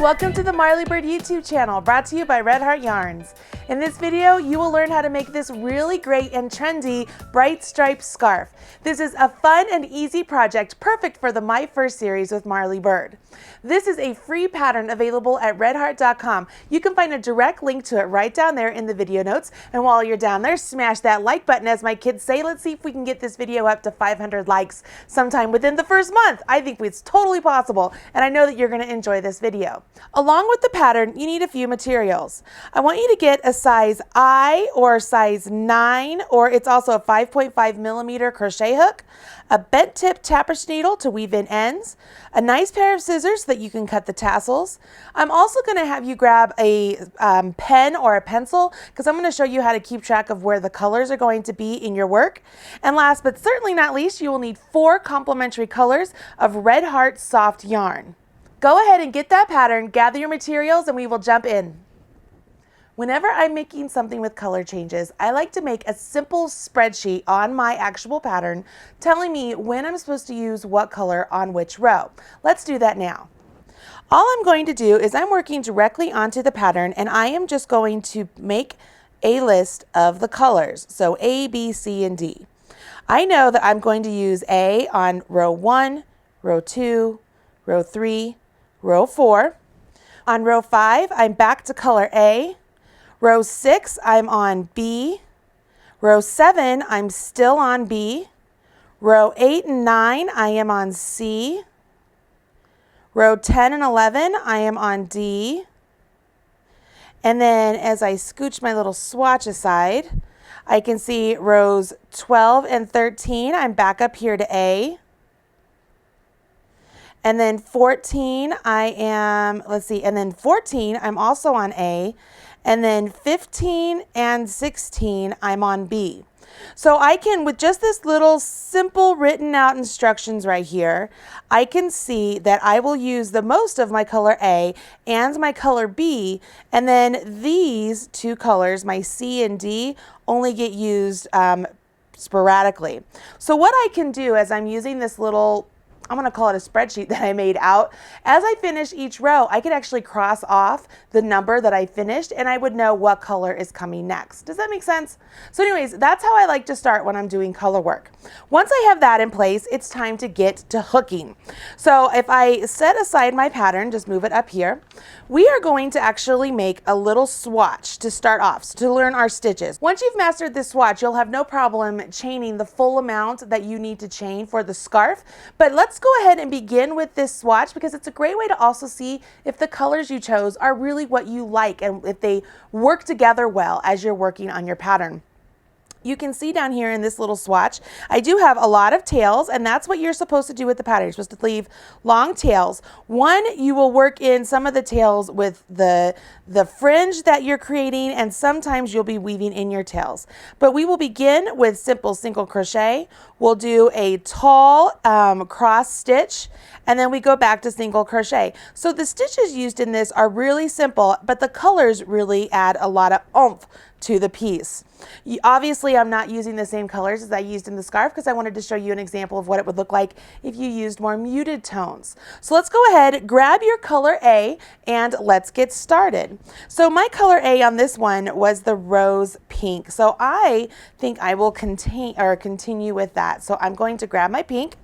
Welcome to the Marley Bird YouTube channel, brought to you by Red Heart Yarns. In this video, you will learn how to make this really great and trendy bright striped scarf. This is a fun and easy project, perfect for the My First series with Marley Bird. This is a free pattern available at redheart.com. You can find a direct link to it right down there in the video notes. And while you're down there, smash that like button, as my kids say. Let's see if we can get this video up to 500 likes sometime within the first month. I think it's totally possible, and I know that you're going to enjoy this video. Along with the pattern, you need a few materials. I want you to get a size I or size 9, or it's also a 5.5 millimeter crochet hook, a bent tip tapestry needle to weave in ends, a nice pair of scissors so that you can cut the tassels. I'm also going to have you grab a pen or a pencil, because I'm going to show you how to keep track of where the colors are going to be in your work. And last but certainly not least, you will need 4 complementary colors of Red Heart soft yarn. Go ahead and get that pattern, gather your materials, and we will jump in. Whenever I'm making something with color changes, I like to make a simple spreadsheet on my actual pattern telling me when I'm supposed to use what color on which row. Let's do that now. All I'm going to do is I'm working directly onto the pattern, and I am just going to make a list of the colors. So A, B, C, and D. I know that I'm going to use A on row 1, row 2, row 3, row 4. On row 5, I'm back to color A. Row 6, I'm on B. Row 7, I'm still on B. Row 8 and 9, I am on C. Row 10 and 11, I am on D. And then as I scooch my little swatch aside, I can see rows 12 and 13, I'm back up here to A. And then 14, and then 14, I'm also on A. And then 15 and 16, I'm on B. So I can, with just this little simple written out instructions right here, I can see that I will use the most of my color A and my color B, and then these two colors, my C and D, only get used sporadically. So what I can do as I'm using this little, I'm going to call it a spreadsheet that I made out, as I finish each row, I could actually cross off the number that I finished, and I would know what color is coming next. Does that make sense? So anyways, that's how I like to start when I'm doing color work. Once I have that in place, it's time to get to hooking. So if I set aside my pattern, just move it up here, we are going to actually make a little swatch to start off, to learn our stitches. Once you've mastered this swatch, you'll have no problem chaining the full amount that you need to chain for the scarf. But let's go ahead and begin with this swatch, because it's a great way to also see if the colors you chose are really what you like and if they work together well as you're working on your pattern. You can see down here in this little swatch, I do have a lot of tails, and that's what you're supposed to do with the pattern. You're supposed to leave long tails. One, you will work in some of the tails with the fringe that you're creating, and sometimes you'll be weaving in your tails. But we will begin with simple single crochet. We'll do a tall cross stitch, and then we go back to single crochet. So the stitches used in this are really simple, but the colors really add a lot of oomph to the piece. Obviously, I'm not using the same colors as I used in the scarf, because I wanted to show you an example of what it would look like if you used more muted tones. So let's go ahead, grab your color A, and let's get started. So my color A on this one was the rose pink. So I think I will continue with that. So I'm going to grab my pink,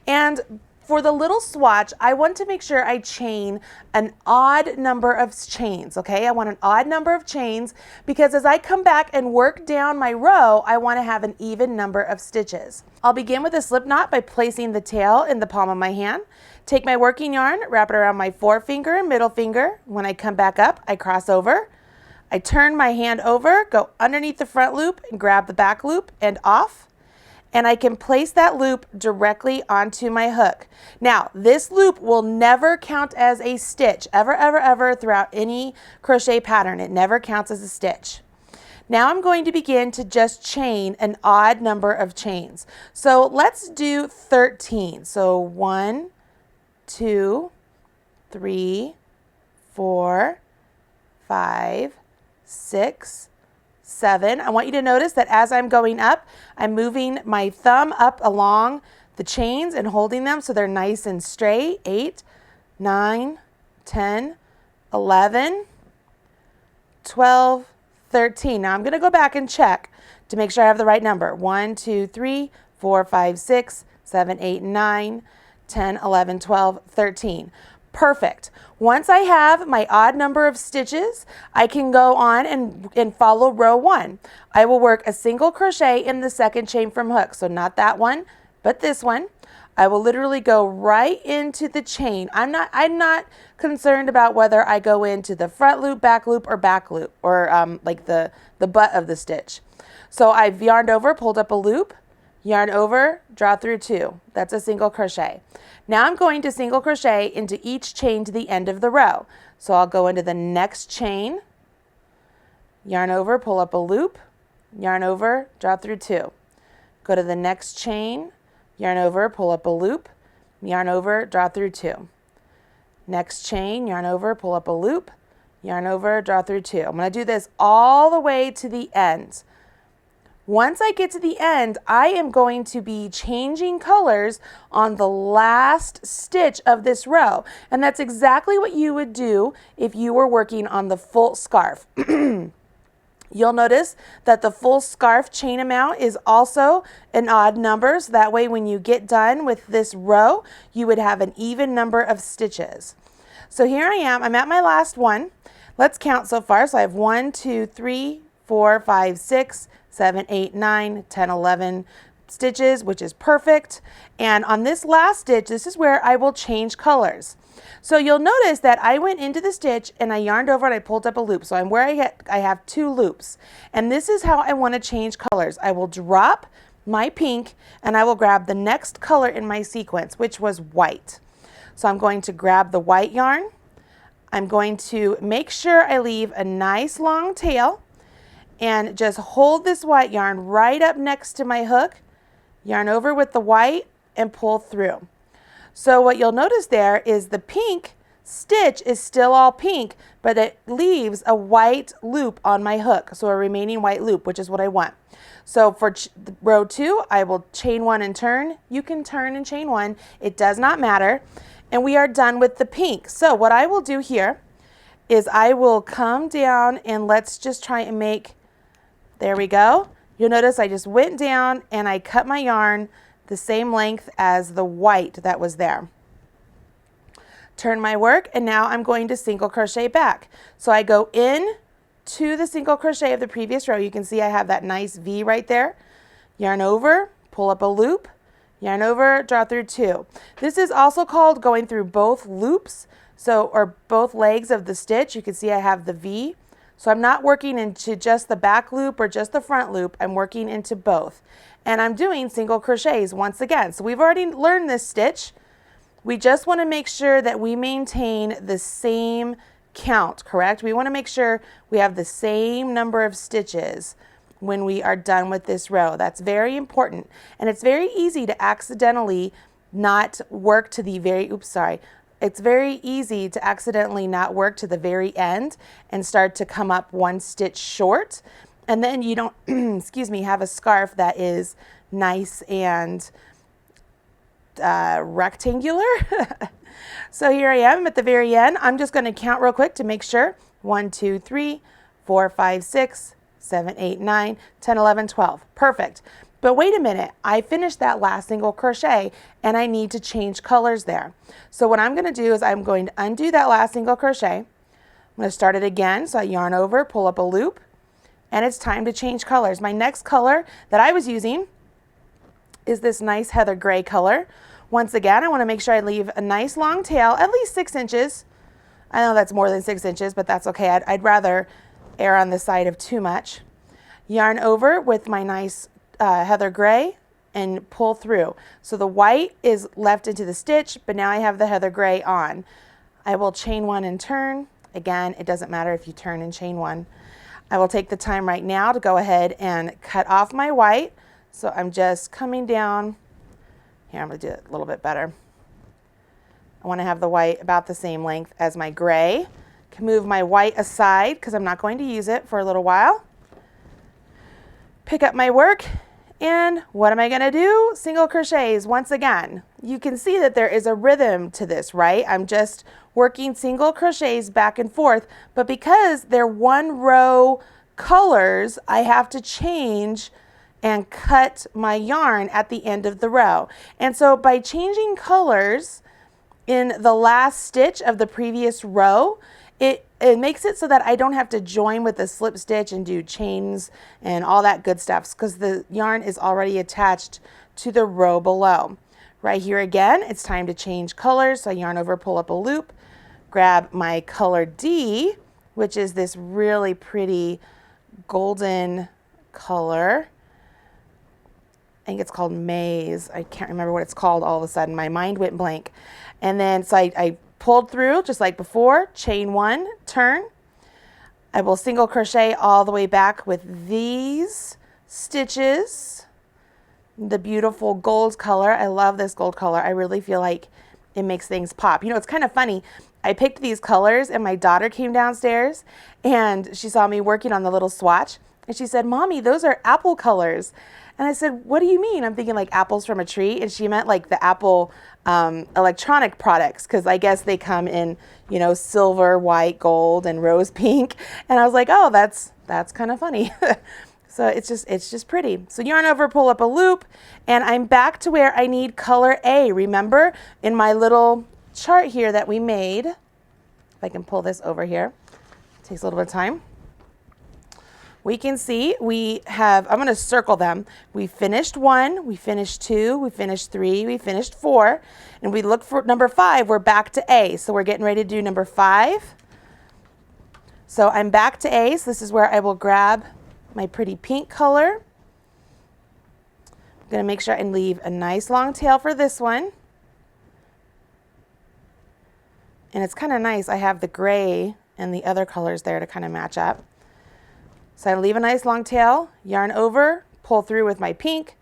and for the little swatch, I want to make sure I chain an odd number of chains, okay? I want an odd number of chains, because as I come back and work down my row, I want to have an even number of stitches. I'll begin with a slip knot by placing the tail in the palm of my hand. Take my working yarn, wrap it around my forefinger and middle finger. When I come back up, I cross over. I turn my hand over, go underneath the front loop and grab the back loop and off. And I can place that loop directly onto my hook. Now, this loop will never count as a stitch, ever, ever, ever, throughout any crochet pattern. It never counts as a stitch. Now I'm going to begin to just chain an odd number of chains. So let's do 13. So 1, 2, 3, 4, 5, 6, 7. I want you to notice that as I'm going up, I'm moving my thumb up along the chains and holding them so they're nice and straight. 8, 9, 10, 11, 12, 13. Now I'm going to go back and check to make sure I have the right number. 1, 2, 3, 4, 5, 6, 7, 8, 9, 10, 11, 12, 13. Perfect. Once I have my odd number of stitches, I can go on and follow row 1. I will work a single crochet in the second chain from hook. So not that one, but this one. I will literally go right into the chain. I'm not concerned about whether I go into the front loop, or back loop, or like the butt of the stitch. So I've yarned over, pulled up a loop, yarn over, draw through 2. That's a single crochet. Now I'm going to single crochet into each chain to the end of the row. So I'll go into the next chain, yarn over, pull up a loop, yarn over, draw through 2. Go to the next chain, yarn over, pull up a loop, yarn over, draw through 2. Next chain, yarn over, pull up a loop, yarn over, draw through 2. I'm going to do this all the way to the end. Once I get to the end, I am going to be changing colors on the last stitch of this row. And that's exactly what you would do if you were working on the full scarf. You'll notice that the full scarf chain amount is also an odd number. So that way when you get done with this row, you would have an even number of stitches. So here I am. I'm at my last one. Let's count so far. So I have 1, 2, 3, 4, 5, 6, 7, 8, 9, 10, 11 stitches, which is perfect. And on this last stitch, this is where I will change colors. So you'll notice that I went into the stitch and I yarned over and I pulled up a loop. So I'm where I have 2 loops. And this is how I want to change colors. I will drop my pink and I will grab the next color in my sequence, which was white. So I'm going to grab the white yarn. I'm going to make sure I leave a nice long tail and just hold this white yarn right up next to my hook, yarn over with the white and pull through. So what you'll notice there is the pink stitch is still all pink, but it leaves a white loop on my hook. So a remaining white loop, which is what I want. So for row 2, I will chain 1 and turn. You can turn and chain 1. It does not matter. And we are done with the pink. So what I will do here is I will come down and let's just try and make, there we go. You'll notice I just went down and I cut my yarn the same length as the white that was there. Turn my work and now I'm going to single crochet back. So I go in to the single crochet of the previous row. You can see I have that nice V right there. Yarn over, pull up a loop, yarn over, draw through 2. This is also called going through both loops, or both legs of the stitch. You can see I have the V. So I'm not working into just the back loop or just the front loop. I'm working into both. And I'm doing single crochets once again. So we've already learned this stitch. We just want to make sure that we maintain the same count, correct? We want to make sure we have the same number of stitches when we are done with this row. That's very important. And it's very easy to accidentally not work to the very, it's very easy to accidentally not work to the very end and start to come up 1 stitch short. And then you don't, excuse me, have a scarf that is nice and rectangular. So here I am at the very end. I'm just going to count real quick to make sure. 1, 2, 3, 4, 5, 6, 7, 8, 9, 10, 11, 12. Perfect. But wait a minute, I finished that last single crochet and I need to change colors there. So what I'm going to do is I'm going to undo that last single crochet. I'm going to start it again. So I yarn over, pull up a loop, and it's time to change colors. My next color that I was using is this nice heather gray color. Once again, I want to make sure I leave a nice long tail, at least 6 inches. I know that's more than 6 inches, but that's okay. I'd rather err on the side of too much. Yarn over with my nice heather gray and pull through. So the white is left into the stitch, but now I have the heather gray on. I will chain 1 and turn. Again, it doesn't matter if you turn and chain 1. I will take the time right now to go ahead and cut off my white. So I'm just coming down. Here, I'm going to do it a little bit better. I want to have the white about the same length as my gray. Can move my white aside because I'm not going to use it for a little while. Pick up my work And what am I going to do? Single crochets once again. You can see that there is a rhythm to this, right? I'm just working single crochets back and forth, but because they're one row colors, I have to change and cut my yarn at the end of the row. And so by changing colors in the last stitch of the previous row, it makes it so that I don't have to join with the slip stitch and do chains and all that good stuff because the yarn is already attached to the row below. Right here again, it's time to change colors. So I yarn over, pull up a loop, grab my color D, which is this really pretty golden color. I think it's called Maize. I can't remember what it's called all of a sudden. My mind went blank. And then so I pulled through just like before, chain one, turn. I will single crochet all the way back with these stitches. The beautiful gold color. I love this gold color. I really feel like it makes things pop. You know, it's kind of funny. I picked these colors and my daughter came downstairs and she saw me working on the little swatch and she said, "Mommy, those are apple colors." And I said, "What do you mean?" I'm thinking like apples from a tree. And she meant like the Apple electronic products, because I guess they come in, you know, silver, white, gold, and rose pink. And I was like, oh, that's kind of funny. So it's just pretty. So yarn over, pull up a loop, and I'm back to where I need color A. Remember in my little chart here that we made, if I can pull this over here, it takes a little bit of time. We can see we have, I'm going to circle them. We finished 1, we finished 2, we finished 3, we finished 4, and we look for number 5. We're back to A. So we're getting ready to do number 5. So I'm back to A. So this is where I will grab my pretty pink color. I'm going to make sure and leave a nice long tail for this one. And it's kind of nice. I have the gray and the other colors there to kind of match up. So I leave a nice long tail, yarn over, pull through with my pink.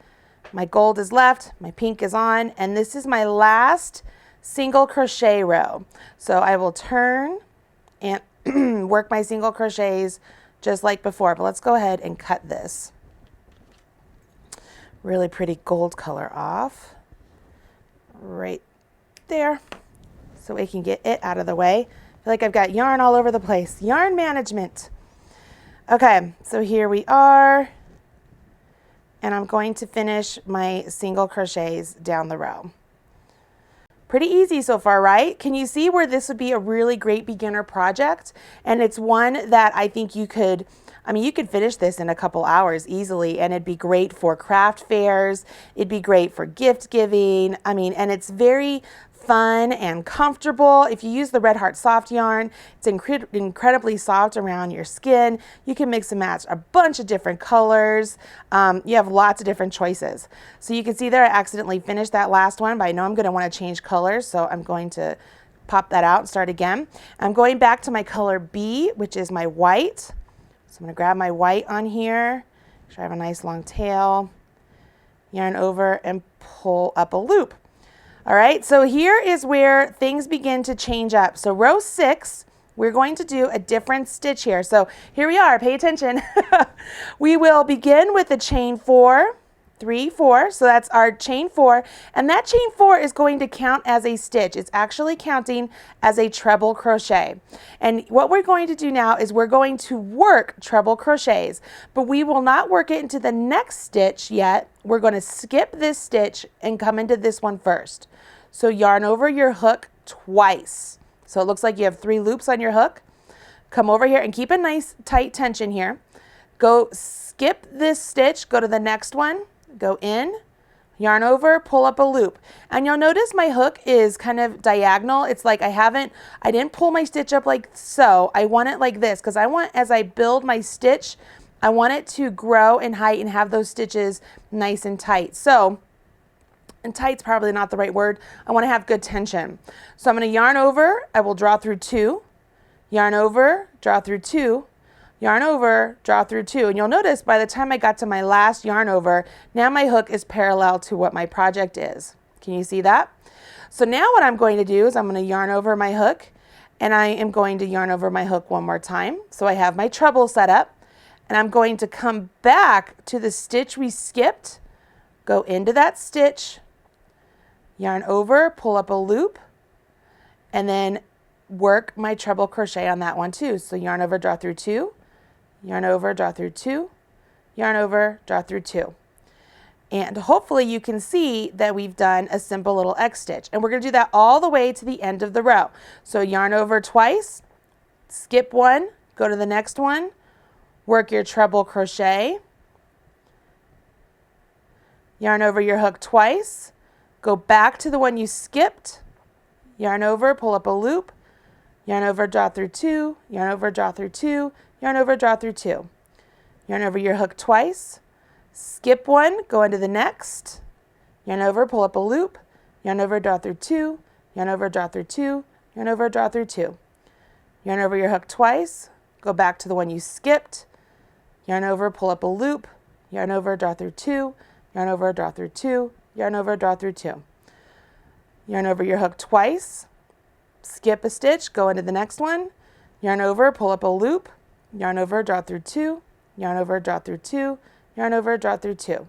My gold is left, my pink is on, and this is my last single crochet row. So I will turn and work my single crochets just like before, but let's go ahead and cut this really pretty gold color off right there so we can get it out of the way. I feel like I've got yarn all over the place. Yarn management. Okay, so here we are, and I'm going to finish my single crochets down the row. Pretty easy so far, right? Can you see where this would be a really great beginner project? And it's one that I think you could, you could finish this in a couple hours easily, and it'd be great for craft fairs. It'd be great for gift giving. And it's very fun and comfortable. If you use the Red Heart soft yarn, it's incredibly soft around your skin. You can mix and match a bunch of different colors. You have lots of different choices. So you can see there I accidentally finished that last one, but I know I'm going to want to change colors, so I'm going to pop that out and start again. I'm going back to my color B, which is my white. So I'm going to grab my white on here. Make sure I have a nice long tail. Yarn over and pull up a loop. All right, so here is where things begin to change up. So row 6, we're going to do a different stitch here. So here we are, pay attention. We will begin with the chain 4, 3, 4. So that's our chain 4. And that chain 4 is going to count as a stitch. It's actually counting as a treble crochet. And what we're going to do now is we're going to work treble crochets, but we will not work it into the next stitch yet. We're going to skip this stitch and come into this one first. So yarn over your hook twice. So it looks like you have 3 loops on your hook. Come over here and keep a nice tight tension here. Go skip this stitch, go to the next one, go in, yarn over, pull up a loop. And you'll notice my hook is kind of diagonal. It's like I didn't pull my stitch up like so. I want it like this because I want, as I build my stitch, I want it to grow in height and have those stitches nice and tight. So, and tight's probably not the right word. I want to have good tension. So I'm going to yarn over, I will draw through 2, yarn over, draw through 2, yarn over, draw through 2. And you'll notice by the time I got to my last yarn over, now my hook is parallel to what my project is. Can you see that? So now what I'm going to do is I'm going to yarn over my hook, and I am going to yarn over my hook one more time. So I have my treble set up, and I'm going to come back to the stitch we skipped go into that stitch, yarn over, pull up a loop, and then work my treble crochet on that one too. So yarn over, draw through 2, yarn over, draw through 2, yarn over, draw through 2. And hopefully you can see that we've done a simple little X stitch. And we're going to do that all the way to the end of the row. So yarn over twice, skip 1, go to the next one, work your treble crochet, yarn over your hook twice, go back to the one you skipped, yarn over, pull up a loop, yarn over, draw through 2, yarn over, draw through 2, yarn over, draw through 2. Yarn over your hook twice, skip 1, go into the next, yarn over, pull up a loop, yarn over, draw through 2, yarn over, draw through 2, yarn over, draw through 2. Yarn over your hook twice, go back to the one you skipped, yarn over, pull up a loop, yarn over, draw through 2, yarn over, draw through 2, yarn over, draw through 2. Yarn over your hook twice, skip a stitch, go into the next one, yarn over, pull up a loop, yarn over, draw through 2, yarn over, draw through 2, yarn over, draw through 2.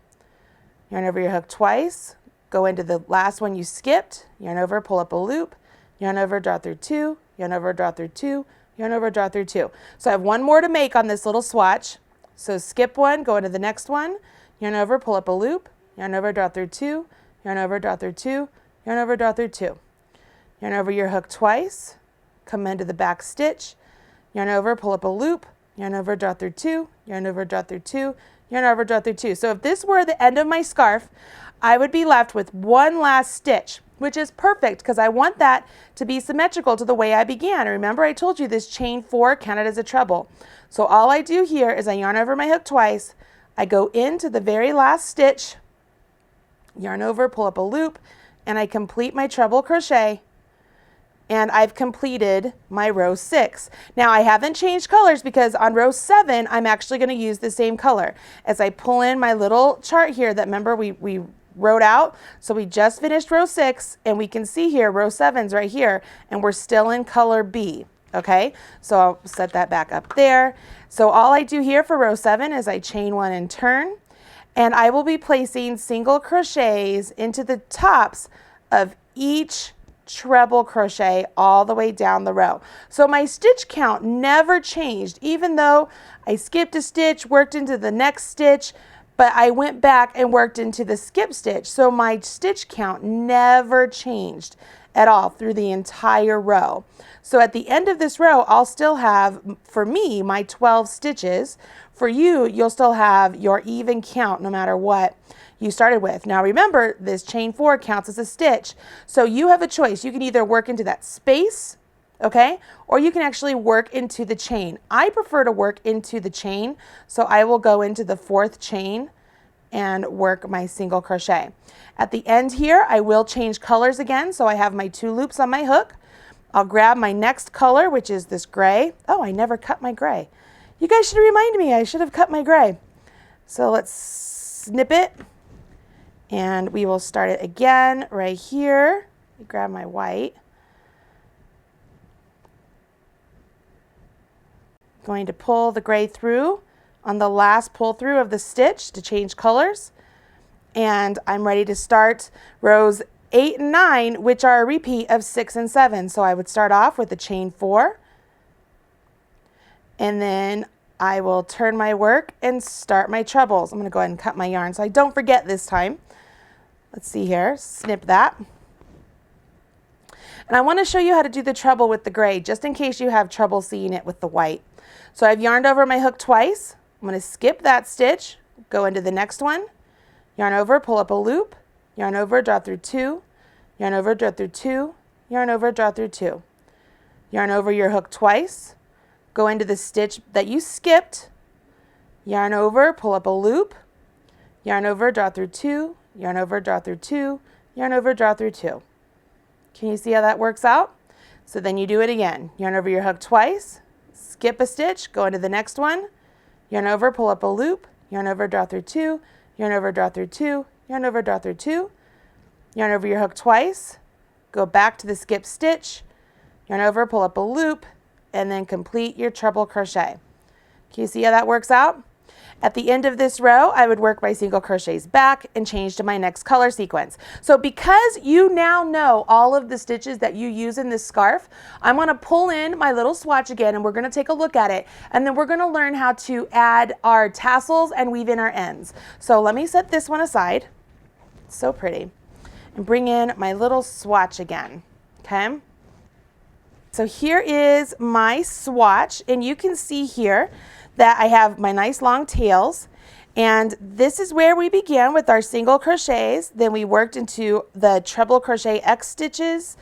Yarn over your hook twice, go into the last one you skipped, yarn over, pull up a loop, yarn over, draw through 2, yarn over, draw through 2, yarn over, draw through 2. So I have one more to make on this little swatch. So skip 1, go into the next one, yarn over, pull up a loop, yarn over, draw through 2, yarn over, draw through 2, yarn over, draw through 2. Yarn over your hook twice, come into the back stitch, yarn over, pull up a loop, yarn over, draw through 2, yarn over, draw through 2, yarn over, draw through 2. So if this were the end of my scarf, I would be left with one last stitch, which is perfect because I want that to be symmetrical to the way I began. Remember, I told you this chain 4 counted as a treble. So all I do here is I yarn over my hook twice, I go into the very last stitch, yarn over, pull up a loop, and I complete my treble crochet, and I've completed my row 6. Now I haven't changed colors because on row 7 I'm actually going to use the same color. As I pull in my little chart here that remember we wrote out, so we just finished row 6 and we can see here row 7's right here and we're still in color B. Okay, so I'll set that back up there. So all I do here for row 7 is I chain 1 and turn, and I will be placing single crochets into the tops of each treble crochet all the way down the row. So my stitch count never changed, even though I skipped a stitch, worked into the next stitch, but I went back and worked into the skip stitch. So my stitch count never changed at all through the entire row. So at the end of this row, I'll still have, for me, my 12 stitches. For you, you'll still have your even count no matter what you started with. Now remember, this chain 4 counts as a stitch. So you have a choice. You can either work into that space, okay, or you can actually work into the chain. I prefer to work into the chain, so I will go into the 4th chain and work my single crochet. At the end here, I will change colors again, so I have my 2 loops on my hook. I'll grab my next color, which is this gray. Oh, I never cut my gray. You guys should remind me, I should have cut my gray. So let's snip it, and we will start it again right here. Grab my white. Going to pull the gray through on the last pull through of the stitch to change colors. And I'm ready to start rows 8 and 9, which are a repeat of 6 and 7. So I would start off with the chain 4, and then I will turn my work and start my trebles. I'm going to go ahead and cut my yarn so I don't forget this time. Let's see here, snip that. And I want to show you how to do the treble with the gray, just in case you have trouble seeing it with the white. So I've yarned over my hook twice. I'm going to skip that stitch, go into the next one, yarn over, pull up a loop, yarn over, draw through 2, yarn over, draw through 2, yarn over, draw through 2. Yarn over your hook twice, go into the stitch that you skipped, yarn over, pull up a loop, yarn over, draw through 2, yarn over, draw through 2, yarn over, draw through 2. Can you see how that works out? So then you do it again. Yarn over your hook twice, skip a stitch, go into the next one, yarn over, pull up a loop, yarn over, draw through 2, yarn over, draw through 2, yarn over, draw through 2, yarn over your hook twice, go back to the skip stitch, yarn over, pull up a loop, and then complete your treble crochet. Can you see how that works out? At the end of this row, I would work my single crochets back and change to my next color sequence. So because you now know all of the stitches that you use in this scarf, I'm going to pull in my little swatch again and we're going to take a look at it. And then we're going to learn how to add our tassels and weave in our ends. So let me set this one aside. It's so pretty. And bring in my little swatch again. Okay. So here is my swatch, and you can see here that I have my nice long tails, and this is where we began with our single crochets. Then we worked into the treble crochet X stitches,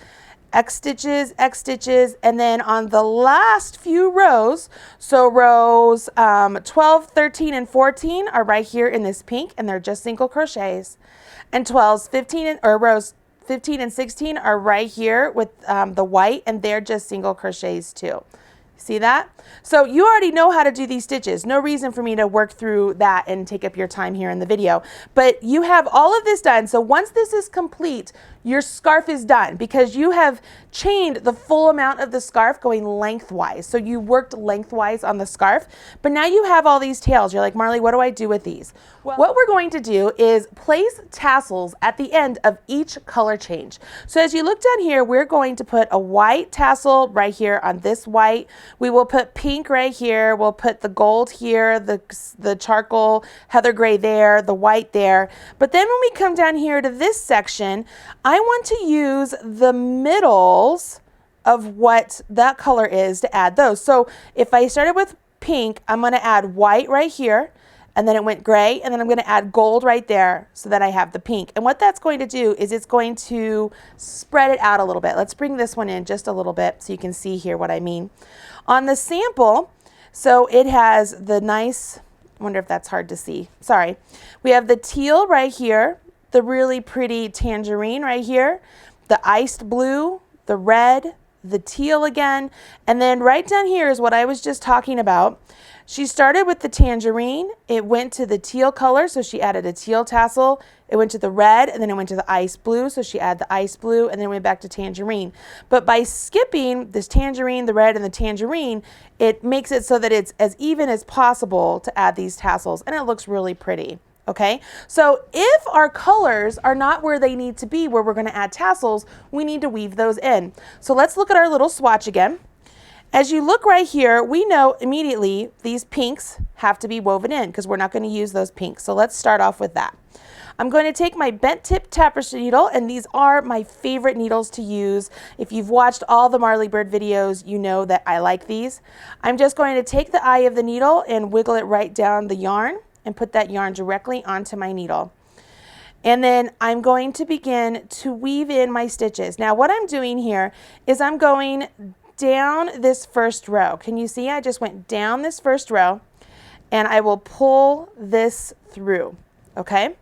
X stitches, X stitches, and then on the last few rows, so rows 12, 13, and 14 are right here in this pink, and they're just single crochets, and 12, 15, or rows 15 and 16 are right here with the white, and they're just single crochets too. See that? So you already know how to do these stitches. No reason for me to work through that and take up your time here in the video. But you have all of this done. So once this is complete, your scarf is done because you have chained the full amount of the scarf going lengthwise. So you worked lengthwise on the scarf, but now you have all these tails. You're like, Marley, what do I do with these? Well, what we're going to do is place tassels at the end of each color change. So as you look down here, we're going to put a white tassel right here on this white. We will put pink right here. We'll put the gold here, the charcoal, heather gray there, the white there. But then when we come down here to this section, I want to use the middles of what that color is to add those. So if I started with pink, I'm going to add white right here, and then it went gray, and then I'm going to add gold right there so that I have the pink. And what that's going to do is it's going to spread it out a little bit. Let's bring this one in just a little bit so you can see here what I mean. On the sample, so it has the nice, I wonder if that's hard to see. Sorry. We have the teal right here, the really pretty tangerine right here, the iced blue, the red, the teal again, and then right down here is what I was just talking about. She started with the tangerine, it went to the teal color, so she added a teal tassel, it went to the red, and then it went to the ice blue, so she added the ice blue, and then it went back to tangerine. But by skipping this tangerine, the red, and the tangerine, it makes it so that it's as even as possible to add these tassels, and it looks really pretty. Okay, so if our colors are not where they need to be, where we're going to add tassels, we need to weave those in. So let's look at our little swatch again. As you look right here, we know immediately these pinks have to be woven in because we're not going to use those pinks. So let's start off with that. I'm going to take my bent tip tapestry needle, and these are my favorite needles to use. If you've watched all the Marley Bird videos, you know that I like these. I'm just going to take the eye of the needle and wiggle it right down the yarn and put that yarn directly onto my needle. And then I'm going to begin to weave in my stitches. Now what I'm doing here is I'm going down this first row. Can you see I just went down this first row, and I will pull this through, okay?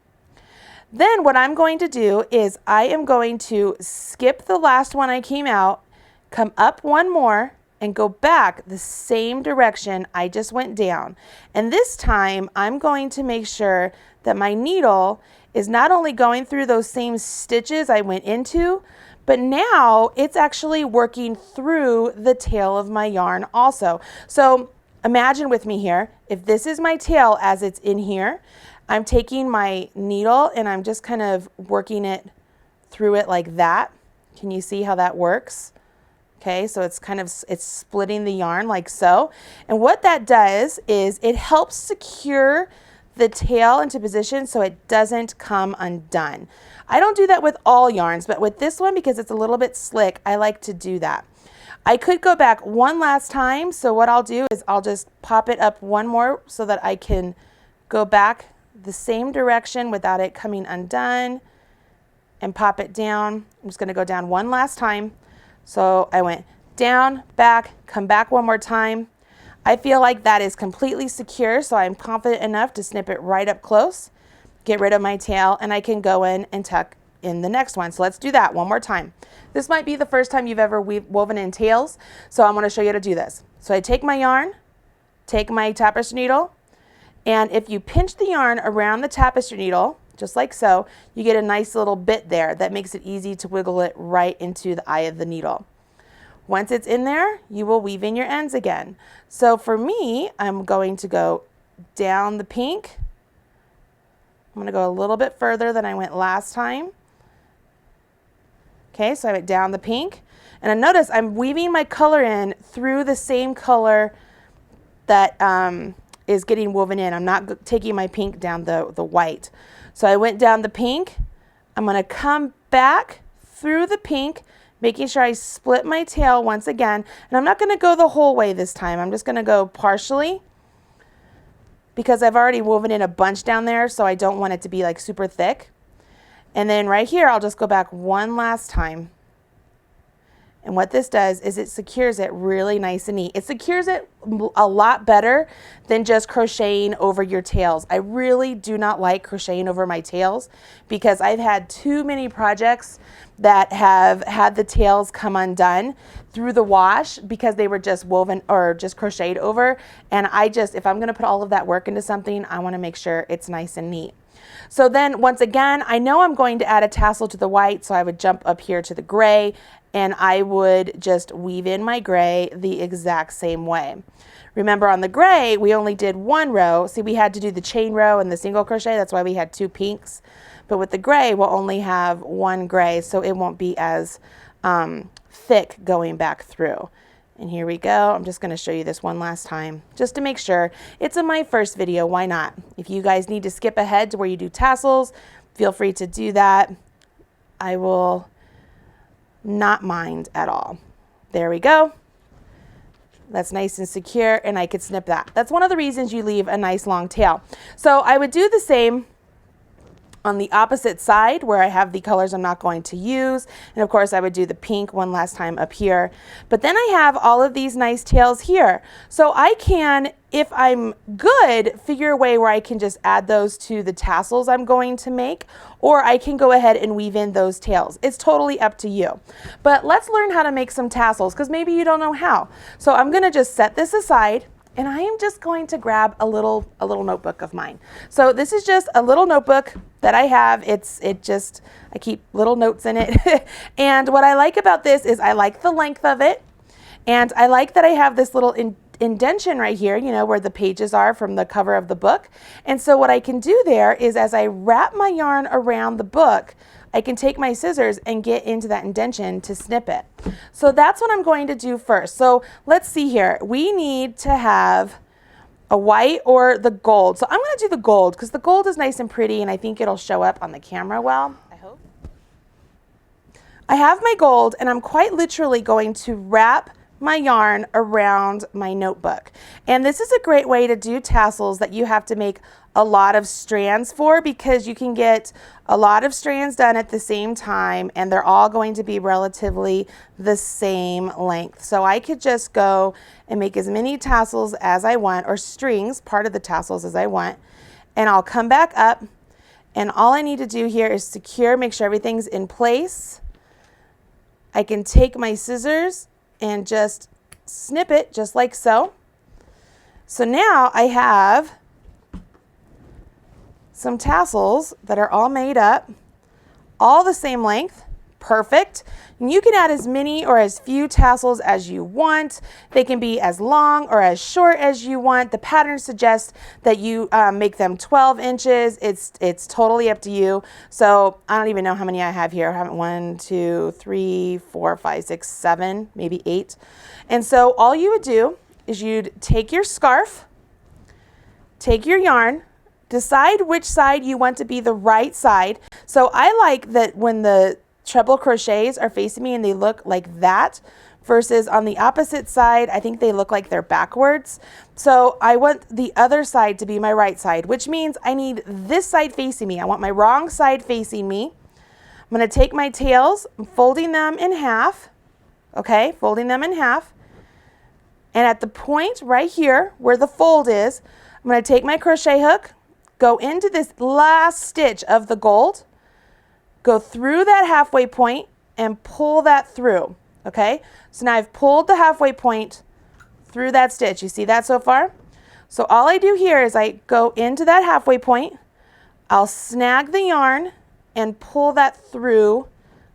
Then what I'm going to do is I am going to skip the last one I came out, come up one more, and go back the same direction I just went down. And this time I'm going to make sure that my needle is not only going through those same stitches I went into, but now it's actually working through the tail of my yarn also. So imagine with me here, if this is my tail as it's in here, I'm taking my needle and I'm just kind of working it through it like that. Can you see how that works? Okay, so it's splitting the yarn like so. And what that does is it helps secure the tail into position so it doesn't come undone. I don't do that with all yarns, but with this one, because it's a little bit slick, I like to do that. I could go back one last time, so what I'll do is I'll just pop it up one more so that I can go back the same direction without it coming undone, and pop it down. I'm just going to go down one last time. So I went down, back, come back one more time. I feel like that is completely secure, so I'm confident enough to snip it right up close, get rid of my tail, and I can go in and tuck in the next one. So let's do that one more time. This might be the first time you've ever woven in tails, so I'm going to show you how to do this. So I take my yarn, take my tapestry needle, and if you pinch the yarn around the tapestry needle, just like so, you get a nice little bit there that makes it easy to wiggle it right into the eye of the needle. Once it's in there, you will weave in your ends again. So for me, I'm going to go down the pink. I'm going to go a little bit further than I went last time. Okay, so I went down the pink. And I notice I'm weaving my color in through the same color that is getting woven in. I'm not taking my pink down the white. So I went down the pink. I'm going to come back through the pink, making sure I split my tail once again. And I'm not going to go the whole way this time. I'm just going to go partially because I've already woven in a bunch down there, so I don't want it to be like super thick. And then right here, I'll just go back one last time. And what this does is it secures it really nice and neat. It secures it a lot better than just crocheting over your tails. I really do not like crocheting over my tails because I've had too many projects that have had the tails come undone through the wash because they were just woven or just crocheted over. And if I'm gonna put all of that work into something, I wanna make sure it's nice and neat. So then once again, I know I'm going to add a tassel to the white, so I would jump up here to the gray and I would just weave in my gray the exact same way. Remember on the gray, we only did one row. See, we had to do the chain row and the single crochet. That's why we had 2 pinks. But with the gray, we'll only have 1 gray, so it won't be as thick going back through. And here we go. I'm just going to show you this one last time just to make sure. It's in my first video. Why not? If you guys need to skip ahead to where you do tassels, feel free to do that. I will not mind at all. There we go. That's nice and secure, and I could snip that. That's one of the reasons you leave a nice long tail. So I would do the same on the opposite side where I have the colors I'm not going to use. And of course I would do the pink one last time up here. But then I have all of these nice tails here. So I can, if I'm good, figure a way where I can just add those to the tassels I'm going to make, or I can go ahead and weave in those tails. It's totally up to you. But let's learn how to make some tassels because maybe you don't know how. So I'm gonna just set this aside. And I am just going to grab a little notebook of mine. So this is just a little notebook that I have. I keep little notes in it. And what I like about this is I like the length of it. And I like that I have this little indentation right here, you know, where the pages are from the cover of the book. And so what I can do there is as I wrap my yarn around the book, I can take my scissors and get into that indentation to snip it. So that's what I'm going to do first. So let's see here. We need to have a white or the gold. So I'm going to do the gold because the gold is nice and pretty and I think it'll show up on the camera well, I hope. I have my gold and I'm quite literally going to wrap my yarn around my notebook. And this is a great way to do tassels that you have to make a lot of strands for because you can get a lot of strands done at the same time and they're all going to be relatively the same length. So I could just go and make as many tassels as I want, or strings, part of the tassels as I want, and I'll come back up and all I need to do here is secure, make sure everything's in place. I can take my scissors and just snip it just like so. So now I have some tassels that are all made up, all the same length, perfect. And you can add as many or as few tassels as you want. They can be as long or as short as you want. The pattern suggests that you make them 12 inches. It's totally up to you. So I don't even know how many I have here. I have 1, 2, 3, 4, 5, 6, 7, maybe 8. And so all you would do is you'd take your scarf, take your yarn, decide which side you want to be the right side. So I like that when the treble crochets are facing me and they look like that versus on the opposite side, I think they look like they're backwards. So I want the other side to be my right side, which means I need this side facing me. I want my wrong side facing me. I'm going to take my tails, I'm folding them in half, okay, folding them in half. And at the point right here where the fold is, I'm going to take my crochet hook, go into this last stitch of the gold, go through that halfway point and pull that through, okay? So now I've pulled the halfway point through that stitch. You see that so far? So all I do here is I go into that halfway point, I'll snag the yarn and pull that through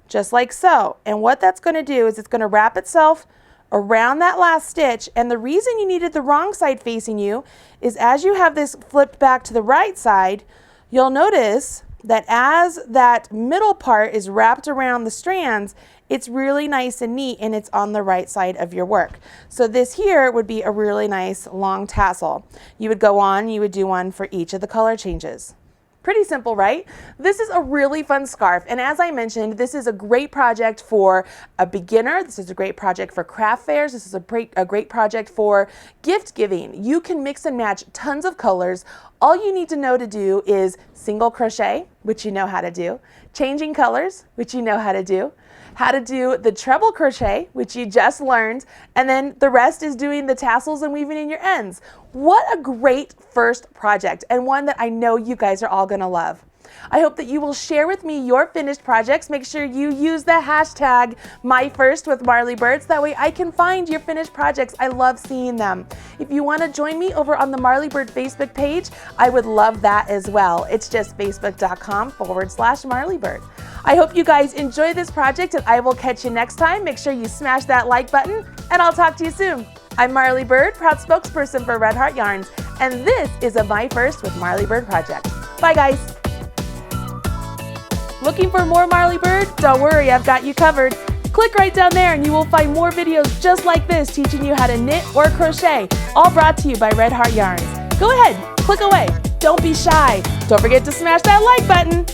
just like so. And what that's going to do is it's going to wrap itself around that last stitch. And the reason you needed the wrong side facing you is as you have this flipped back to the right side, you'll notice that as that middle part is wrapped around the strands, it's really nice and neat and it's on the right side of your work. So this here would be a really nice long tassel. You would go on, you would do one for each of the color changes. Pretty simple, right? This is a really fun scarf, and as I mentioned, this is a great project for a beginner. This is a great project for craft fairs. This is a great project for gift giving. You can mix and match tons of colors. All you need to know to do is single crochet, which you know how to do, changing colors, which you know how to do the treble crochet, which you just learned, and then the rest is doing the tassels and weaving in your ends. What a great first project, and one that I know you guys are all gonna love. I hope that you will share with me your finished projects. Make sure you use the hashtag #MyFirstWithMarleyBird, so that way I can find your finished projects. I love seeing them. If you want to join me over on the Marley Bird Facebook page, I would love that as well. It's just facebook.com/MarleyBird. I hope you guys enjoy this project, and I will catch you next time. Make sure you smash that like button, and I'll talk to you soon. I'm Marley Bird, proud spokesperson for Red Heart Yarns, and this is a My First with Marley Bird project. Bye guys. Looking for more Marley Bird? Don't worry, I've got you covered. Click right down there and you will find more videos just like this teaching you how to knit or crochet, all brought to you by Red Heart Yarns. Go ahead, click away. Don't be shy. Don't forget to smash that like button.